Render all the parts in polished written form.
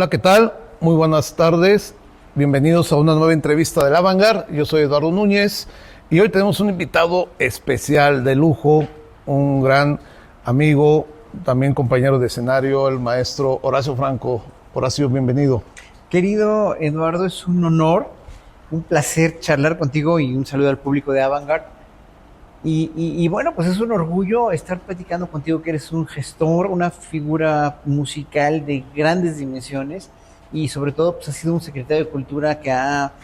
Hola, ¿qué tal? Muy buenas tardes. Bienvenidos a una nueva entrevista del Avangar. Yo soy Eduardo Núñez y hoy tenemos un invitado especial de lujo, un gran amigo, también compañero de escenario, el maestro Horacio Franco. Horacio, bienvenido. Querido Eduardo, es un honor, un placer charlar contigo y un saludo al público de Avangar. Y bueno, pues es un orgullo estar platicando contigo, que eres un gestor, una figura musical de grandes dimensiones y sobre todo pues has sido un secretario de Cultura que ha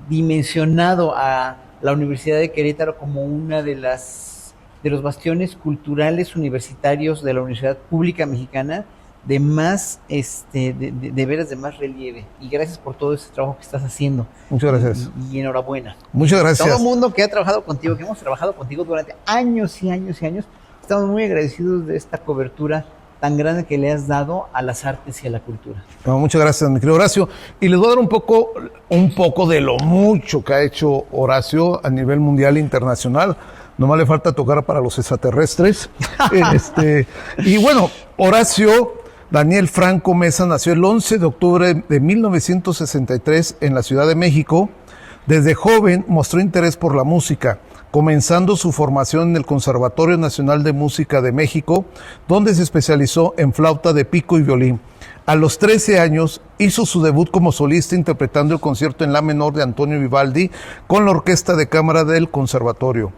dimensionado a la Universidad de Querétaro como una de los bastiones culturales universitarios de la Universidad Pública Mexicana de más, de veras de más relieve. Y gracias por todo ese trabajo que estás haciendo. Muchas gracias. Y enhorabuena. Muchas gracias. Todo el mundo que ha trabajado contigo, que hemos trabajado contigo durante años y años y años, estamos muy agradecidos de esta cobertura tan grande que le has dado a las artes y a la cultura. No, muchas gracias, mi querido Horacio. Y les voy a dar un poco de lo mucho que ha hecho Horacio a nivel mundial e internacional. Nomás le falta tocar para los extraterrestres. Y bueno, Horacio Daniel Franco Mesa nació el 11 de octubre de 1963 en la Ciudad de México. Desde joven mostró interés por la música, comenzando su formación en el Conservatorio Nacional de Música de México, donde se especializó en flauta de pico y violín. A los 13 años hizo su debut como solista interpretando el concierto en la menor de Antonio Vivaldi con la Orquesta de Cámara del Conservatorio.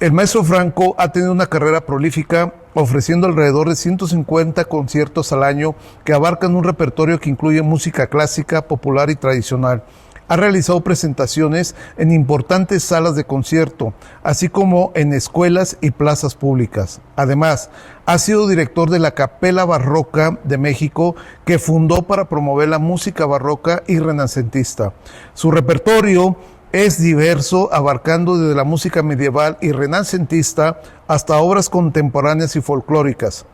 El maestro Franco ha tenido una carrera prolífica, ofreciendo alrededor de 150 conciertos al año que abarcan un repertorio que incluye música clásica, popular y tradicional. Ha realizado presentaciones en importantes salas de concierto, así como en escuelas y plazas públicas. Además, ha sido director de la Capella Barroca de México, que fundó para promover la música barroca y renacentista. Su repertorio es diverso, abarcando desde la música medieval y renacentista hasta obras contemporáneas y folclóricas.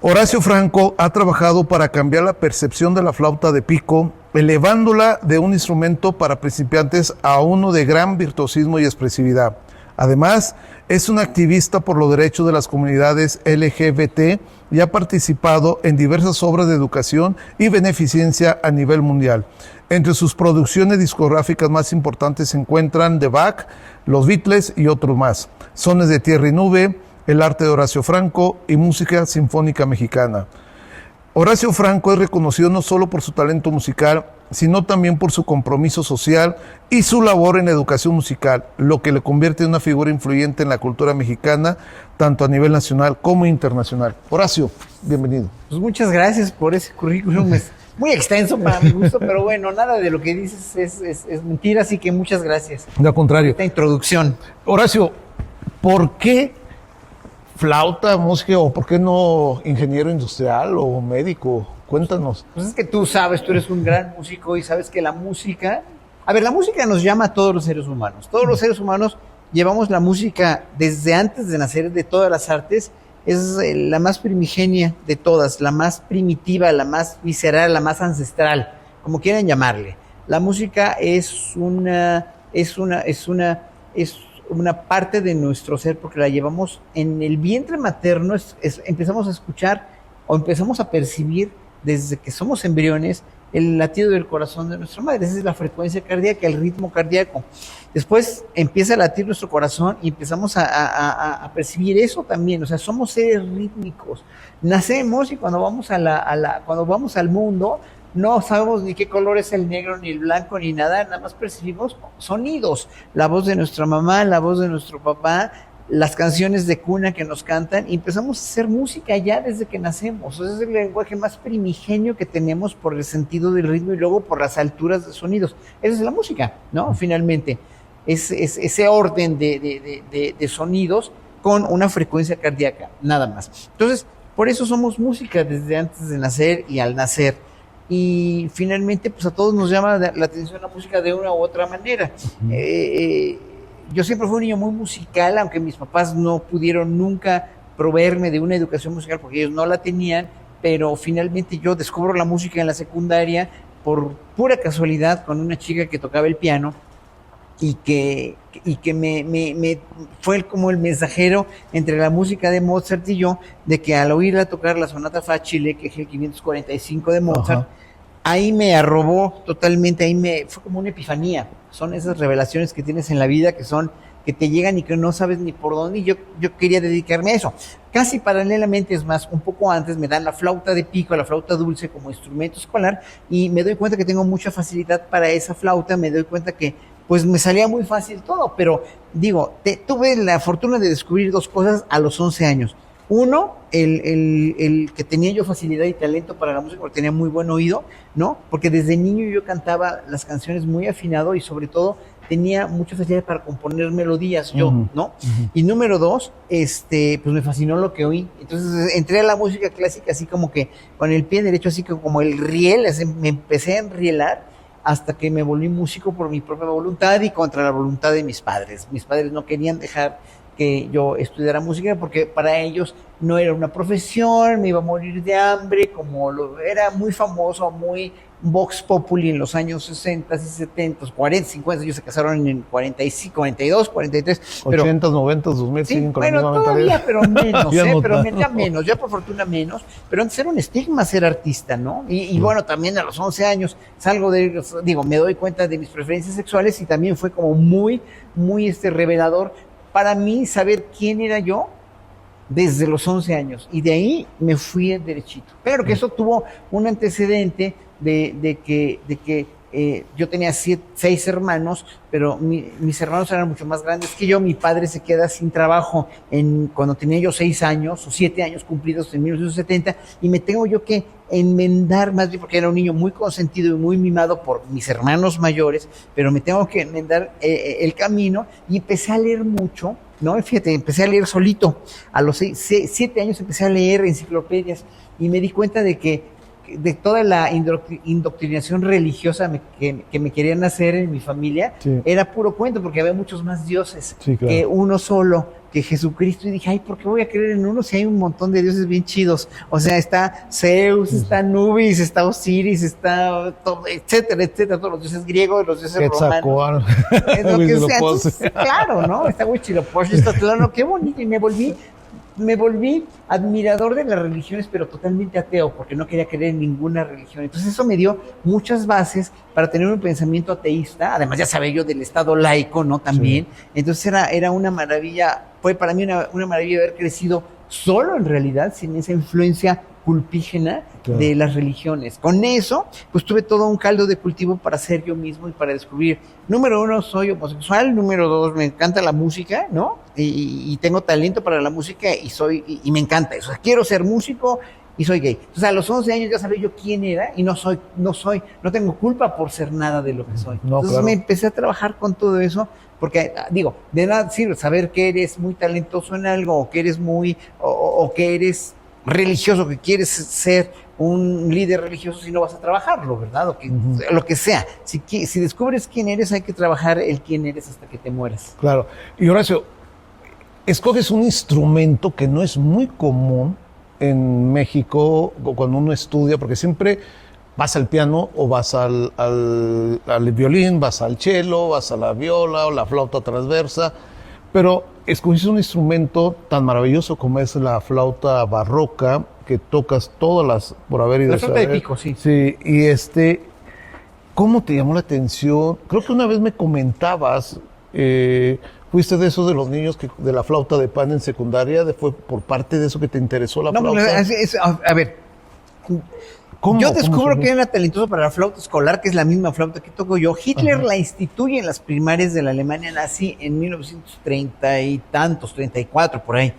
Horacio Franco ha trabajado para cambiar la percepción de la flauta de pico, elevándola de un instrumento para principiantes a uno de gran virtuosismo y expresividad. Además, es un activista por los derechos de las comunidades LGBT y ha participado en diversas obras de educación y beneficencia a nivel mundial. Entre sus producciones discográficas más importantes se encuentran The Bach, Los Beatles y otros más. Sones de Tierra y Nube, El arte de Horacio Franco y música sinfónica mexicana. Horacio Franco es reconocido no solo por su talento musical, sino también por su compromiso social y su labor en educación musical, lo que le convierte en una figura influyente en la cultura mexicana, tanto a nivel nacional como internacional. Horacio, bienvenido. Pues muchas gracias por ese currículum. Es muy extenso para mi gusto, pero bueno, nada de lo que dices es mentira, así que muchas gracias. De al contrario. Esta introducción. Horacio, ¿por qué flauta, música, o por qué no ingeniero industrial o médico? Cuéntanos. Pues es que tú sabes, tú eres un gran músico y sabes que la música... A ver, la música nos llama a todos los seres humanos. Todos los seres humanos llevamos la música desde antes de nacer, de todas las artes. Es la más primigenia de todas, la más primitiva, la más visceral, la más ancestral, como quieran llamarle. La música es una parte de nuestro ser porque la llevamos en el vientre materno. Empezamos a escuchar o empezamos a percibir desde que somos embriones el latido del corazón de nuestra madre. Esa es la frecuencia cardíaca, el ritmo cardíaco. Después empieza a latir nuestro corazón y empezamos a percibir eso también. O sea, somos seres rítmicos. Nacemos y cuando vamos cuando vamos al mundo no sabemos ni qué color es el negro, ni el blanco, ni nada más percibimos sonidos. La voz de nuestra mamá, la voz de nuestro papá, las canciones de cuna que nos cantan, y empezamos a hacer música ya desde que nacemos. Ese es el lenguaje más primigenio que tenemos por el sentido del ritmo y luego por las alturas de sonidos. Esa es la música, ¿no? Finalmente, es ese orden de sonidos con una frecuencia cardíaca, nada más. Entonces, por eso somos música desde antes de nacer y al nacer. Y finalmente, pues a todos nos llama la atención la música de una u otra manera. Yo siempre fui un niño muy musical, aunque mis papás no pudieron nunca proveerme de una educación musical porque ellos no la tenían, pero finalmente yo descubro la música en la secundaria por pura casualidad con una chica que tocaba el piano y que me fue como el mensajero entre la música de Mozart y yo, de que al oírla tocar la sonata Facile, que es el 545 de Mozart, Ajá. ahí me arrobó totalmente, fue como una epifanía. Son esas revelaciones que tienes en la vida que te llegan y que no sabes ni por dónde, y yo quería dedicarme a eso. Casi paralelamente, es más, un poco antes me dan la flauta de pico, la flauta dulce como instrumento escolar, y me doy cuenta que tengo mucha facilidad para esa flauta, me doy cuenta que pues me salía muy fácil todo, pero digo, tuve la fortuna de descubrir dos cosas a los 11 años. Uno, el que tenía yo facilidad y talento para la música, porque tenía muy buen oído, ¿no? Porque desde niño yo cantaba las canciones muy afinado y sobre todo tenía mucha facilidad para componer melodías yo, ¿no? Y número dos, pues me fascinó lo que oí. Entonces entré a la música clásica así como que con el pie derecho, así como el riel, así, me empecé a enrielar hasta que me volví músico por mi propia voluntad y contra la voluntad de mis padres. Mis padres no querían dejar que yo estudiara música porque para ellos no era una profesión, me iba a morir de hambre, era muy famoso, muy vox populi en los años 60 y 70, 40, 50, ellos se casaron en 45, 42, 43. 80, 90, 2000, sí, siguen con bueno, la misma todavía, mentalidad. pero menos, Ya no pero tanto. ya menos, ya por fortuna menos, pero antes era un estigma ser artista, ¿no? Y bueno, también a los 11 años me doy cuenta de mis preferencias sexuales y también fue como muy, muy revelador para mí saber quién era yo desde los 11 años. Y de ahí me fui derechito. Pero que eso tuvo un antecedente de que yo tenía 6 hermanos, pero mis hermanos eran mucho más grandes que yo. Mi padre se queda sin trabajo cuando tenía yo 6 años o 7 años cumplidos en 1970 y me tengo yo que enmendar, más bien porque era un niño muy consentido y muy mimado por mis hermanos mayores, pero me tengo que enmendar el camino y empecé a leer mucho, ¿no? Fíjate, empecé a leer solito. A los 7 años empecé a leer enciclopedias y me di cuenta de toda la indoctrinación religiosa que me querían hacer en mi familia, Sí. era puro cuento, porque había muchos más dioses Sí, claro. que uno solo, que Jesucristo, y dije, ay, ¿por qué voy a creer en uno si hay un montón de dioses bien chidos? O sea, está Zeus, está Nubis, está Osiris, está todo, etcétera, etcétera, todos los dioses griegos, los dioses romanos. Lo que sea. Entonces, claro, ¿no? Está Huitzilopochtli, está claro, qué bonito, y me volví admirador de las religiones, pero totalmente ateo, porque no quería creer en ninguna religión. Entonces eso me dio muchas bases para tener un pensamiento ateísta. Además, ya sabía yo del Estado laico, ¿no? También. Sí. Entonces era una maravilla, fue para mí una maravilla haber crecido solo en realidad, sin esa influencia culpígena, claro, de las religiones. Con eso, pues tuve todo un caldo de cultivo para ser yo mismo y para descubrir, número 1, soy homosexual, número 2, me encanta la música, ¿no? Y tengo talento para la música y me encanta eso. O sea, quiero ser músico y soy gay. Entonces, a los 11 años ya sabía yo quién era y no tengo culpa por ser nada de lo que soy. No, entonces claro, me empecé a trabajar con todo eso, porque digo, de nada sirve saber que eres muy talentoso en algo, o que eres o que eres religioso, que quieres ser un líder religioso si no vas a trabajarlo, ¿verdad? O que, lo que sea. Si descubres quién eres, hay que trabajar el quién eres hasta que te mueras. Claro. Y Horacio, escoges un instrumento que no es muy común en México cuando uno estudia, porque siempre vas al piano o vas al violín, vas al cello, vas a la viola o la flauta transversa, pero escogiste un instrumento tan maravilloso como es la flauta barroca, que tocas todas las por haber y la de flauta saber. De pico, sí. Sí, y ¿cómo te llamó la atención? Creo que una vez me comentabas, fuiste de esos de los niños de la flauta de pan en secundaria, fue por parte de eso que te interesó la flauta. A ver, yo descubro que era talentoso para la flauta escolar, que es la misma flauta que toco yo. Hitler la instituye en las primarias de la Alemania nazi en 1930 y tantos, 34 por ahí,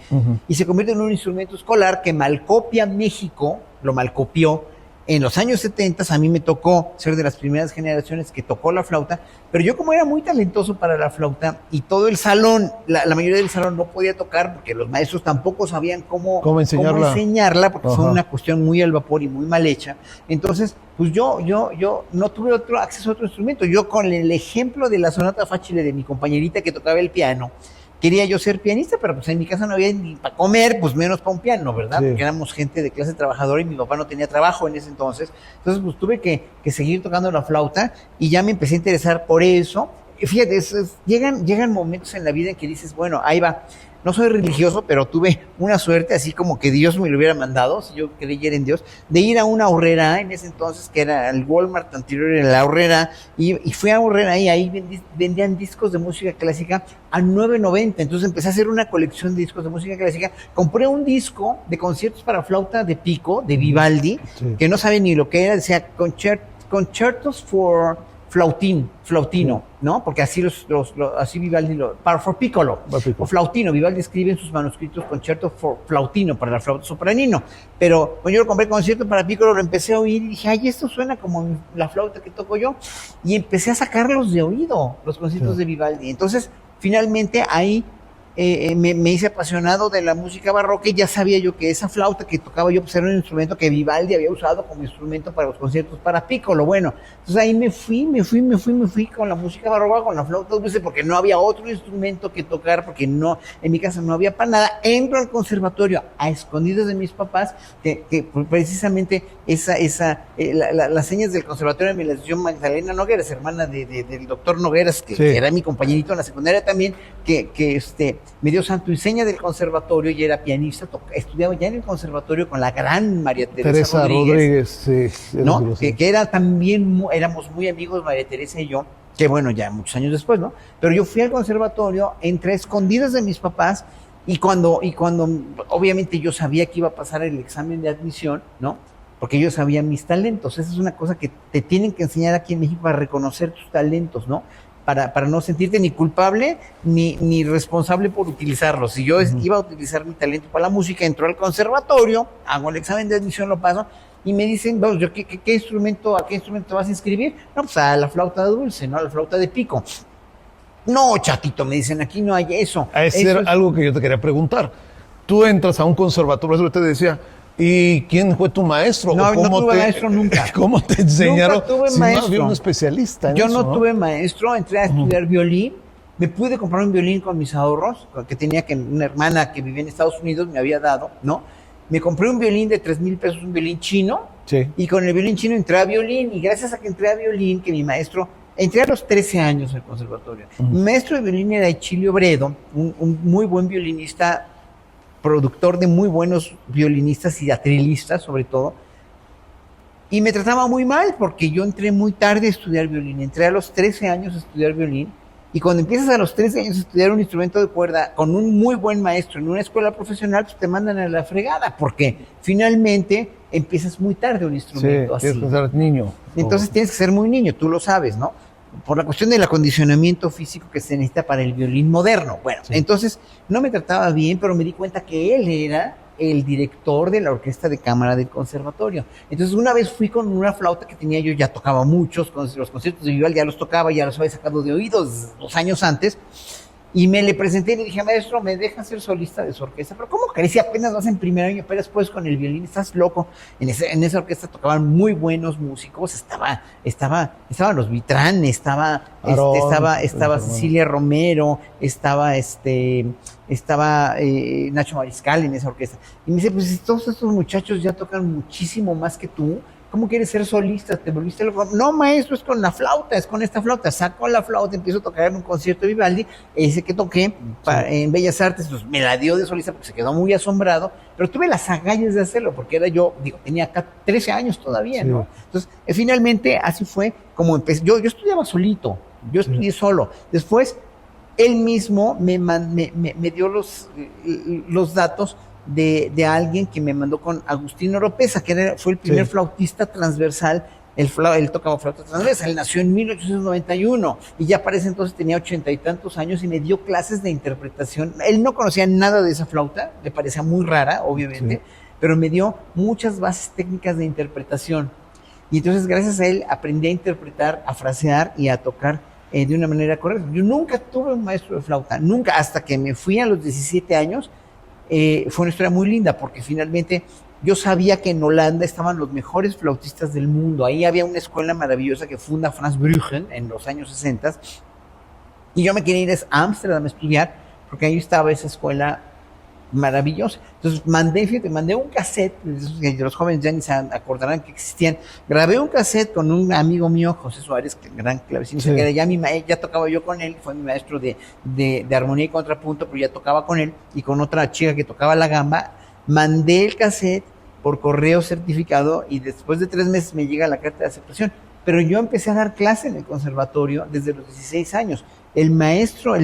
y se convierte en un instrumento escolar que malcopia México, lo malcopió. En los años 70 a mí me tocó ser de las primeras generaciones que tocó la flauta, pero yo como era muy talentoso para la flauta y todo el salón, la mayoría del salón no podía tocar porque los maestros tampoco sabían cómo enseñarla porque fue una cuestión muy al vapor y muy mal hecha. Entonces, pues yo no tuve otro acceso a otro instrumento. Yo con el ejemplo de la sonata Facile de mi compañerita que tocaba el piano, quería yo ser pianista, pero pues en mi casa no había ni para comer, pues menos para un piano, ¿verdad? Sí. Porque éramos gente de clase trabajadora y mi papá no tenía trabajo en ese entonces. Entonces, pues tuve que seguir tocando la flauta y ya me empecé a interesar por eso. fíjate, llegan momentos en la vida en que dices, bueno, ahí va. No soy religioso, pero tuve una suerte, así como que Dios me lo hubiera mandado, si yo creyera en Dios, de ir a una horrera en ese entonces, que era el Walmart anterior, era la horrera, y fui a horrera y ahí vendían discos de música clásica a $9.90. Entonces empecé a hacer una colección de discos de música clásica. Compré un disco de conciertos para flauta de pico, de Vivaldi, que no sabe ni lo que era, decía Concertos for Flautino, ¿no? Porque así así Vivaldi for piccolo, o flautino. Vivaldi escribe en sus manuscritos concierto for flautino, para la flauta sopranino. Pero cuando yo lo compré concierto para piccolo, lo empecé a oír y dije, ay, esto suena como la flauta que toco yo. Y empecé a sacarlos de oído, los conciertos de Vivaldi. Entonces, finalmente ahí me hice apasionado de la música barroca y ya sabía yo que esa flauta que tocaba yo pues era un instrumento que Vivaldi había usado como instrumento para los conciertos para piccolo. Bueno, entonces ahí me fui con la música barroca, con la flauta dulce, porque no había otro instrumento que tocar, porque no, en mi casa no había para nada. Entro al conservatorio a escondidas de mis papás, que precisamente las señas del conservatorio me las dio Magdalena Nogueras, hermana del doctor Nogueras, que era mi compañerito en la secundaria también, que me dio santo y seña del conservatorio y era pianista, estudiaba ya en el conservatorio con la gran María Teresa Rodríguez, sí, ¿no? Que era también, éramos muy amigos María Teresa y yo, que bueno, ya muchos años después, ¿no? Pero yo fui al conservatorio, entré a escondidas de mis papás, y cuando obviamente yo sabía que iba a pasar el examen de admisión, ¿no? Porque yo sabía mis talentos. Esa es una cosa que te tienen que enseñar aquí en México, para reconocer tus talentos, ¿no? Para no sentirte ni culpable ni responsable por utilizarlos. Si yo iba a utilizar mi talento para la música, entro al conservatorio, hago el examen de admisión, lo paso, y me dicen, vamos, ¿a qué instrumento vas a inscribir? No, pues a la flauta dulce, ¿no? A la flauta de pico. No, chatito, me dicen, aquí no hay eso. Eso es algo que yo te quería preguntar. Tú entras a un conservatorio, eso te decía, ¿y quién fue tu maestro? No tuve maestro nunca. ¿Cómo te enseñaron? Nunca tuve si maestro. No había un especialista en yo eso, no tuve maestro, entré a estudiar violín. Me pude comprar un violín con mis ahorros, que tenía una hermana que vivía en Estados Unidos me había dado, ¿no? Me compré un violín de $3,000, un violín chino, y con el violín chino entré a violín, y gracias a que entré a violín, que mi maestro, entré a los 13 años al conservatorio. Mi maestro de violín era Echilio Bredo, un muy buen violinista, productor de muy buenos violinistas y atrilistas sobre todo, y me trataba muy mal porque yo entré muy tarde a estudiar violín. Entré a los 13 años a estudiar violín, y cuando empiezas a los 13 años a estudiar un instrumento de cuerda con un muy buen maestro en una escuela profesional, pues te mandan a la fregada, porque finalmente empiezas muy tarde un instrumento así. Tienes que ser niño. Entonces tienes que ser muy niño, tú lo sabes, ¿no? Por la cuestión del acondicionamiento físico que se necesita para el violín moderno. Bueno, entonces no me trataba bien, pero me di cuenta que él era el director de la orquesta de cámara del conservatorio. Entonces una vez fui con una flauta que tenía yo, ya tocaba muchos, los conciertos de Vivaldi ya los tocaba, ya los había sacado de oídos 2 años antes, y me le presenté y le dije, maestro, ¿me deja ser solista de su orquesta? Pero ¿cómo crees? Si apenas vas en primer año, pero después con el violín, estás loco. En esa orquesta tocaban muy buenos músicos, estaban los Vitrán, estaba Cecilia Romero, estaba Nacho Mariscal en esa orquesta. Y me dice, pues si todos estos muchachos ya tocan muchísimo más que tú, ¿cómo quieres ser solista? ¿Te volviste loco? No, maestro, es con la flauta, es con esta flauta. Saco la flauta, empiezo a tocar en un concierto de Vivaldi, ese que toqué en Bellas Artes, pues me la dio de solista porque se quedó muy asombrado, pero tuve las agallas de hacerlo, porque tenía acá 13 años todavía, ¿no? Entonces, finalmente, así fue como empecé. Yo estudiaba solito, yo estudié solo. Después, él mismo me dio los datos de alguien que me mandó con Agustín Oropesa, que fue el primer flautista transversal. Él tocaba flauta transversal, él nació en 1891 y ya para ese entonces tenía 80 y tantos años, y me dio clases de interpretación. Él no conocía nada de esa flauta, le parecía muy rara, obviamente, pero me dio muchas bases técnicas de interpretación. Y entonces, gracias a él, aprendí a interpretar, a frasear y a tocar de una manera correcta. Yo nunca tuve un maestro de flauta, nunca, hasta que me fui a los 17 años. Fue una historia muy linda, porque finalmente yo sabía que en Holanda estaban los mejores flautistas del mundo. Ahí había una escuela maravillosa que funda Frans Bruggen en los años 60, y yo me quería ir a Ámsterdam a estudiar, porque ahí estaba esa escuela maravillosa. Entonces mandé un cassette, que los jóvenes ya ni se acordarán que existían. Grabé un cassette con un amigo mío, José Suárez, que gran clavecinista, que era ya tocaba yo con él, fue mi maestro de armonía y contrapunto, pero ya tocaba con él, y con otra chica que tocaba la gamba. Mandé el cassette por correo certificado y después de 3 meses me llega la carta de aceptación. Pero yo empecé a dar clase en el conservatorio desde los 16 años. El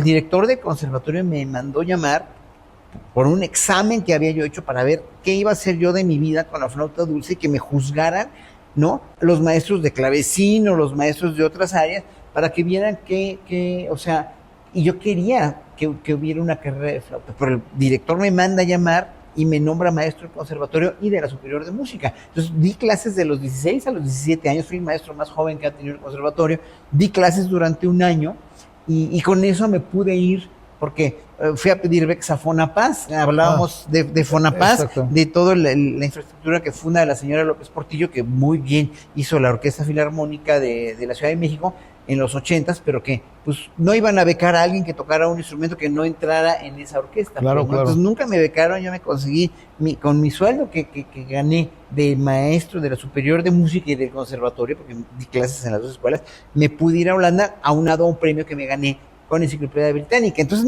director del conservatorio me mandó llamar por un examen que había yo hecho para ver qué iba a hacer yo de mi vida con la flauta dulce y que me juzgaran, ¿no? Los maestros de clavecín o los maestros de otras áreas para que vieran o sea, y yo quería que hubiera una carrera de flauta, pero el director me manda a llamar y me nombra maestro del conservatorio y de la superior de música. Entonces di clases de los 16 a los 17 años, fui el maestro más joven que ha tenido el conservatorio, di clases durante un año y con eso me pude ir, porque fui a pedir becas a Fonapaz, hablábamos de Fonapaz, exacto. de toda la infraestructura que funda la señora López Portillo, que muy bien hizo la Orquesta Filarmónica de la Ciudad de México en los 80s, pero que pues no iban a becar a alguien que tocara un instrumento que no entrara en esa orquesta. Claro, pues, ¿no? claro. Entonces nunca me becaron, yo me conseguí con mi sueldo que gané de maestro de la superior de música y del conservatorio, porque di clases en las 2 escuelas, me pude ir a Holanda aunado a un premio que me gané con Enciclopedia Británica. Entonces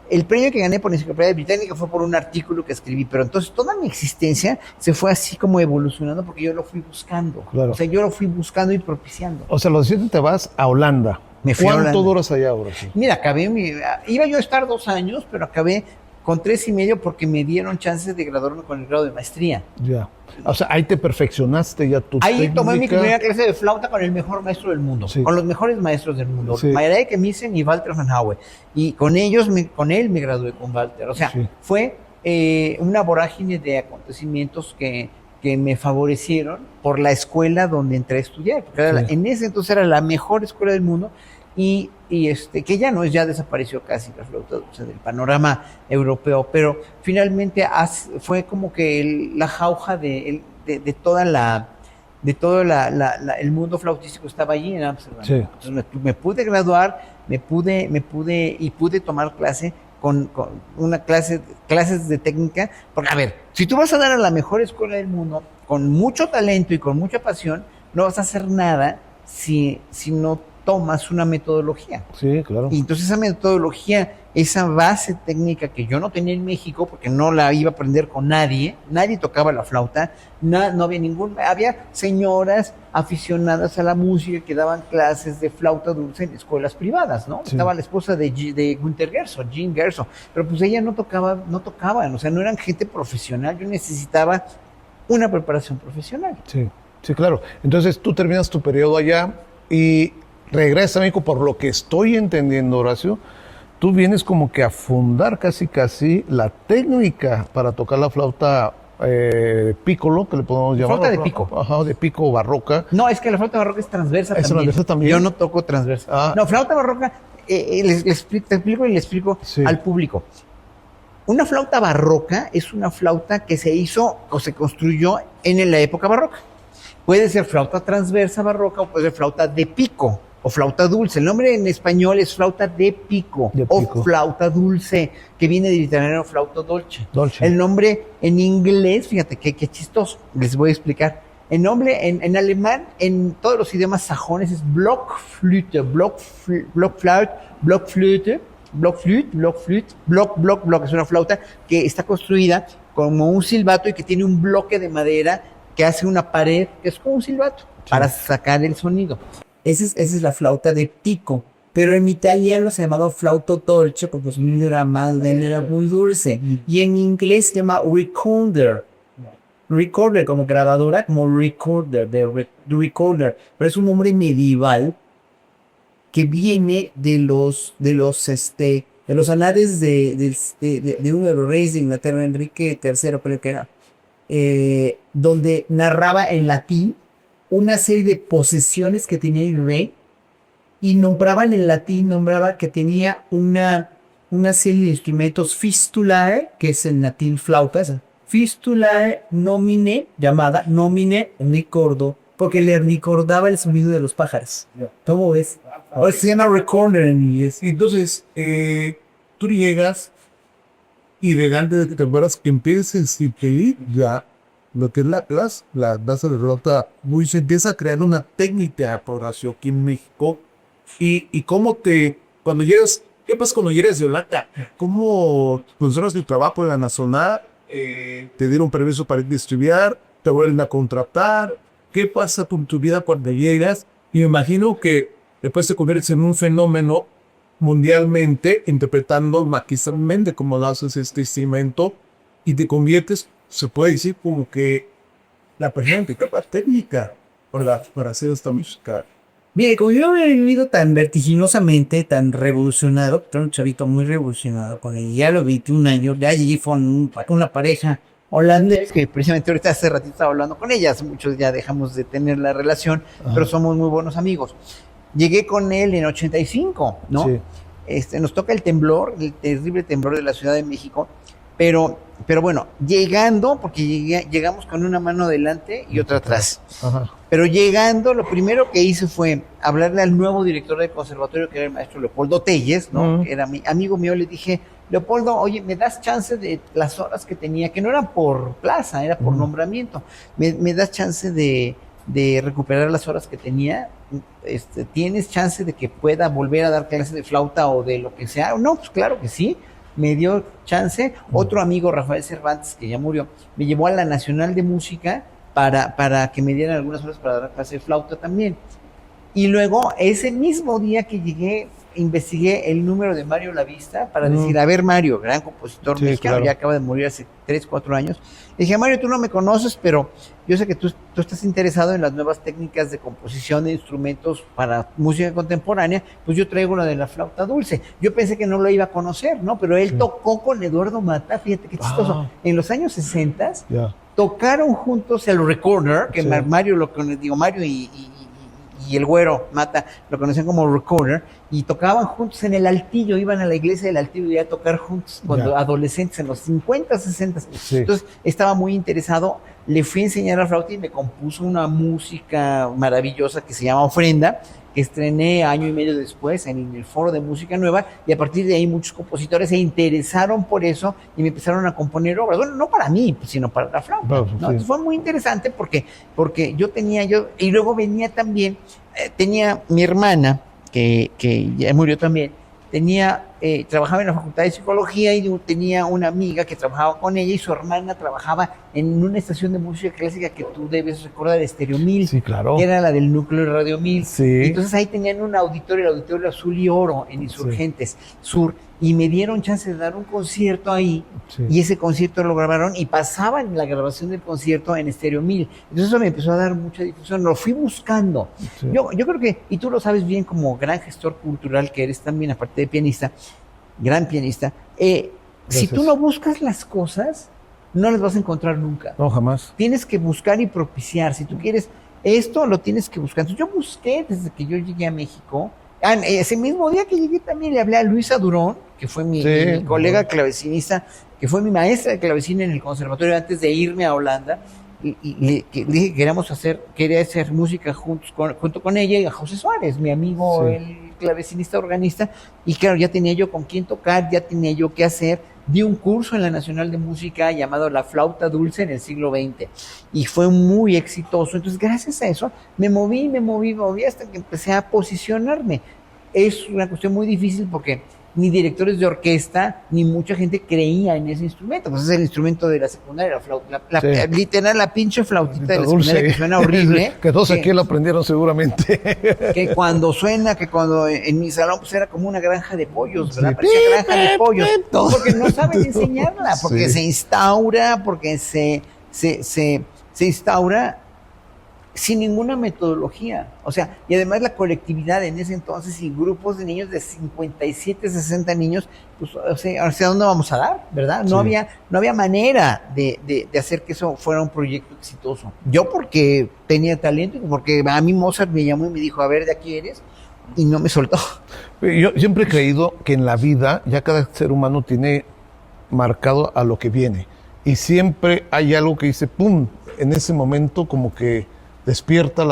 el premio que gané por Enciclopedia Británica fue por un artículo que escribí, pero entonces toda mi existencia se fue así como evolucionando porque yo lo fui buscando. Claro. O sea, yo lo fui buscando y propiciando. O sea, a los 17 te vas a Holanda. Me fui a ¿Cuánto Holanda. duras allá ahora? Sí. Mira, iba yo a estar 2 años, pero acabé con 3 y medio porque me dieron chances de graduarme con el grado de maestría. Ya. O sea, ahí te perfeccionaste ya tu Ahí técnica. tomé mi primera clase de flauta con el mejor maestro del mundo, Sí. con los mejores maestros del mundo, Sí. Mayrake Missen y Walter Van Haue. Y con él me gradué con Walter. O sea, Sí. fue una vorágine de acontecimientos que me favorecieron por la escuela donde entré a estudiar. Porque en ese entonces era la mejor escuela del mundo y que ya desapareció casi la flauta dulce del panorama europeo, pero finalmente fue como que la jauja de todo el mundo flautístico estaba allí en Ámsterdam. Sí. Entonces me pude graduar, pude tomar clase con clases de técnica, porque a ver, si tú vas a dar a la mejor escuela del mundo con mucho talento y con mucha pasión, no vas a hacer nada si no tomas una metodología. Sí, claro. Y entonces esa metodología, esa base técnica que yo no tenía en México, porque no la iba a aprender con nadie tocaba la flauta, no había señoras aficionadas a la música que daban clases de flauta dulce en escuelas privadas, ¿no? Sí. Estaba la esposa de Günter Gerso, Jean Gerso, pero pues ella no tocaban, o sea, no eran gente profesional, yo necesitaba una preparación profesional. Sí, sí, claro. Entonces tú terminas tu periodo allá y regresas a México, por lo que estoy entendiendo, Horacio, tú vienes como que a fundar casi la técnica para tocar la flauta piccolo, que le podemos llamar. Flauta de pico. Ajá, de pico barroca. No, es que la flauta barroca es transversa ¿Es transversa también? Yo no toco transversa. No, flauta barroca, te explico y le explico al público. Una flauta barroca es una flauta que se hizo o se construyó en la época barroca. Puede ser flauta transversa barroca o puede ser flauta de pico o flauta dulce. El nombre en español es flauta de pico o flauta dulce, que viene del italiano flauta dolce. El nombre en inglés, fíjate qué chistoso, les voy a explicar. El nombre en alemán, en todos los idiomas sajones, es Blockflöte, Blockflöte, es una flauta que está construida como un silbato y que tiene un bloque de madera que hace una pared, que es como un silbato, para sacar el sonido. Esa es la flauta de pico, pero en italiano se llamaba flauta dolce porque su sonido era muy dulce. Y en inglés se llama recorder. Recorder como grabadora, como recorder, recorder. Pero es un nombre medieval que viene de los anales de uno de los reyes de Inglaterra, Enrique III, creo que era, donde narraba en latín una serie de posesiones que tenía el rey y nombraba que tenía una serie de instrumentos fistulae, que es en latín flauta, fistulae nomine, llamada nomine ricordo, porque le recordaba el sonido de los pájaros. ¿Cómo ves? Ahora se llama recorder en inglés. Entonces, tú llegas y de grande te acuerdas que empieces y pedir ya lo que es la danza de flauta muy se empieza a crear una técnica por Horacio aquí en México y cómo te cuando llegas ¿qué pasa cuando llegas de Holanda? ¿Cómo funcionas tu trabajo en la nacional? ¿Te dieron permiso para ir a estudiar? ¿Te vuelven a contratar? ¿Qué pasa con tu vida cuando llegas? Y me imagino que después te conviertes en un fenómeno mundialmente, interpretando magistralmente como lo haces este instrumento, y te conviertes, se puede decir, como que la persona que capa técnica para hacer esta música. Mire, como yo he vivido tan vertiginosamente, tan revolucionado, era un chavito muy revolucionado con él, ya a los 21 años, ya allí fue una pareja holandesa, que precisamente ahorita hace ratito estaba hablando con ella, hace muchos ya dejamos de tener la relación, pero somos muy buenos amigos. Llegué con él en 85, ¿no? Sí. Nos toca el temblor, el terrible temblor de la Ciudad de México, pero bueno, llegando, porque llegamos con una mano adelante y otra atrás. Ajá. Pero llegando, lo primero que hice fue hablarle al nuevo director del conservatorio, que era el maestro Leopoldo Telles, ¿no? Que era mi amigo mío. Le dije, Leopoldo, oye, ¿me das chance de las horas que tenía? Que no eran por plaza, era por nombramiento. ¿Me das chance de recuperar las horas que tenía? ¿Tienes chance de que pueda volver a dar clases de flauta o de lo que sea? No, pues claro que sí. Me dio chance. Otro amigo, Rafael Cervantes, que ya murió, me llevó a la Nacional de Música para que me dieran algunas horas para dar clase de flauta también. Y luego, ese mismo día que llegué, investigué el número de Mario Lavista para decir, a ver, Mario, gran compositor mexicano, claro. Ya acaba de morir hace 3, 4 años. Le dije, Mario, tú no me conoces, pero yo sé que tú estás interesado en las nuevas técnicas de composición de instrumentos para música contemporánea, pues yo traigo la de la flauta dulce. Yo pensé que no lo iba a conocer, ¿no? Pero él tocó con Eduardo Mata, fíjate qué chistoso. En los años 60 tocaron juntos el Recorder, que Mario y el güero Mata lo conocían como Recorder, y tocaban juntos en el Altillo, iban a la iglesia del Altillo y a tocar juntos cuando adolescentes, en los 50, 60. Entonces estaba muy interesado, le fui a enseñar a flauta y me compuso una música maravillosa que se llama Ofrenda, que estrené año y medio después en el Foro de Música Nueva, y a partir de ahí muchos compositores se interesaron por eso y me empezaron a componer obras, bueno, no para mí, sino para la flauta, ¿no? Entonces fue muy interesante porque y luego venía también, tenía mi hermana, que ya murió también, trabajaba en la Facultad de Psicología y tenía una amiga que trabajaba con ella y su hermana trabajaba en una estación de música clásica que tú debes recordar, Estéreo 1000, que era la del núcleo de Radio 1000. Entonces ahí tenían un auditorio, el Auditorio Azul y Oro en Insurgentes Sur, y me dieron chance de dar un concierto ahí, y ese concierto lo grabaron y pasaban la grabación del concierto en Estéreo 1000. Entonces eso me empezó a dar mucha difusión, lo fui buscando. Yo creo que, y tú lo sabes bien como gran gestor cultural que eres también, aparte de pianista, gran pianista, si tú no buscas las cosas, no las vas a encontrar nunca. No, jamás. Tienes que buscar y propiciar. Si tú quieres esto, lo tienes que buscar. Entonces, yo busqué desde que yo llegué a México. Ese mismo día que llegué también le hablé a Luisa Durón, que fue mi colega clavecinista, que fue mi maestra de clavecín en el conservatorio antes de irme a Holanda. Y le dije que quería hacer música junto con ella y a José Suárez, mi amigo, el clavecinista organista, y claro, ya tenía yo con quién tocar, ya tenía yo qué hacer. Di un curso en la Nacional de Música llamado La Flauta Dulce en el siglo XX y fue muy exitoso. Entonces, gracias a eso, me moví hasta que empecé a posicionarme. Es una cuestión muy difícil porque ni directores de orquesta, ni mucha gente creía en ese instrumento. Pues es el instrumento de la secundaria, la flauta, literal, la pinche flautita de la secundaria que suena horrible. Que todos aquí lo aprendieron seguramente. Que cuando en mi salón pues era como una granja de pollos, ¿verdad? Parecía granja de pollos. Porque no saben enseñarla, porque se instaura, porque se instaura sin ninguna metodología. O sea, y además la colectividad en ese entonces y grupos de niños de 57, 60 niños, pues, o sea, ¿hacia dónde vamos a dar? ¿Verdad? No había manera de hacer que eso fuera un proyecto exitoso. Yo porque tenía talento y porque a mí Mozart me llamó y me dijo, a ver, ¿de aquí eres? Y no me soltó. Yo siempre he creído que en la vida ya cada ser humano tiene marcado a lo que viene. Y siempre hay algo que dice, ¡pum! En ese momento como que despierta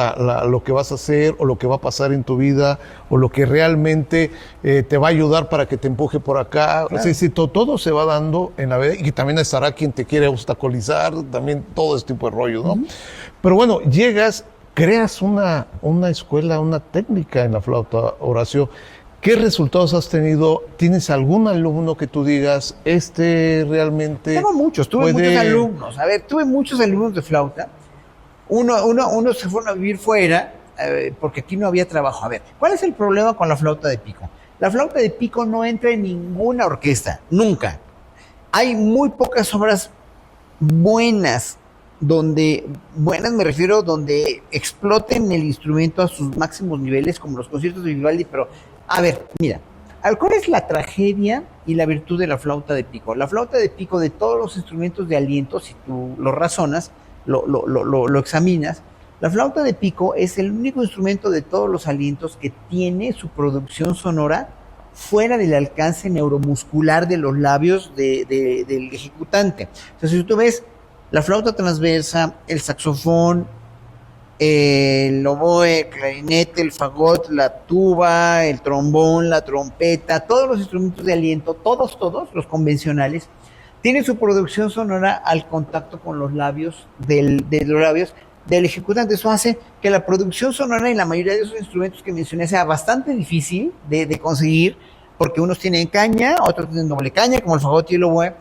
lo que vas a hacer o lo que va a pasar en tu vida o lo que realmente te va a ayudar para que te empuje por acá. Claro. O sea, todo se va dando en la vida y también estará quien te quiere obstaculizar, también todo este tipo de rollo, ¿no? Pero bueno, llegas, creas una escuela, una técnica en la flauta, Horacio. ¿Qué resultados has tenido? ¿Tienes algún alumno que tú digas, realmente Tengo muchos, tuve puede- muchos alumnos. A ver, tuve muchos alumnos de flauta. Uno se fueron a vivir fuera porque aquí no había trabajo. A ver, ¿cuál es el problema con la flauta de pico? La flauta de pico no entra en ninguna orquesta, nunca. Hay muy pocas obras buenas, buenas me refiero, donde exploten el instrumento a sus máximos niveles, como los conciertos de Vivaldi, pero, a ver, mira, ¿cuál es la tragedia y la virtud de la flauta de pico? La flauta de pico, de todos los instrumentos de aliento, si tú lo razonas, lo examinas, la flauta de pico es el único instrumento de todos los alientos que tiene su producción sonora fuera del alcance neuromuscular de los labios del ejecutante. O sea, si tú ves la flauta transversa, el saxofón, el oboe, el clarinete, el fagot, la tuba, el trombón, la trompeta, todos los instrumentos de aliento, todos los convencionales, tienen su producción sonora al contacto con los labios del ejecutante. Eso hace que la producción sonora en la mayoría de esos instrumentos que mencioné sea bastante difícil de conseguir, porque unos tienen caña, otros tienen doble caña, como el fagot y el oboe,